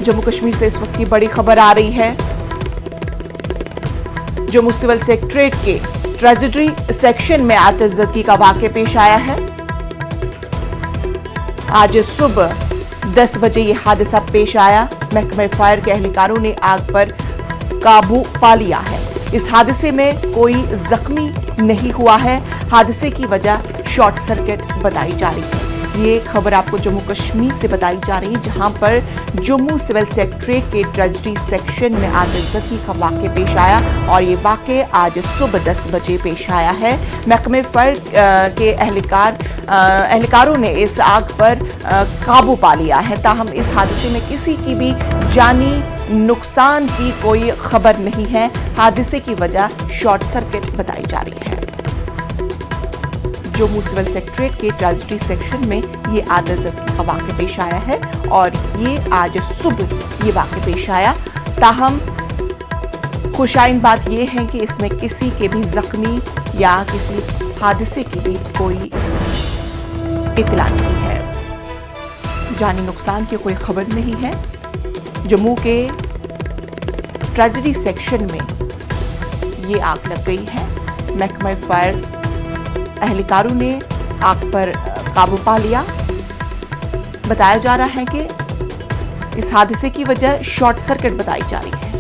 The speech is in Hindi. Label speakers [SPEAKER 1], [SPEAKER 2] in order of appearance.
[SPEAKER 1] जम्मू कश्मीर से इस वक्त की बड़ी खबर आ रही है। जम्मू सिविल सेक्रेटरीट के ट्रेजरी सेक्शन में आतिशज़दगी का वाक़या पेश आया है। आज सुबह 10 बजे ये हादसा पेश आया। महकमे फायर के एहलकारों ने आग पर काबू पा लिया है। इस हादसे में कोई जख्मी नहीं हुआ है। हादसे की वजह शॉर्ट सर्किट बताई जा रही है। ये खबर आपको जम्मू कश्मीर से बताई जा रही है, जहां पर जम्मू सिविल सेक्रेटरीट के ट्रेजरी सेक्शन में आतिशज़दगी का वाक़या पेश आया और ये वाक़या आज सुबह 10 बजे पेश आया है। महकमे फायर के एहलकारों ने इस आग पर काबू पा लिया है। ताहम इस हादसे में किसी की भी जानी नुकसान की कोई खबर नहीं है। हादसे की वजह शॉर्ट सर्किट बताई जा रही है। जम्मू सिविल सेक्रेटरीट के ट्रेजरी सेक्शन में ये आतिशज़दगी का वाक़या पेश आया है और ये आज सुबह ये वाक़या पेश आया। ताहम खुशाइन बात ये है कि इसमें किसी के भी जख्मी या किसी हादसे की भी कोई इत्तला नहीं है। जानी नुकसान की कोई खबर नहीं है। जम्मू के ट्रेजरी सेक्शन में ये आग लग गई है। महकमा फायर एहलकारों ने आग पर काबू पा लिया। बताया जा रहा है कि इस हादसे की वजह शॉर्ट सर्किट बताई जा रही है।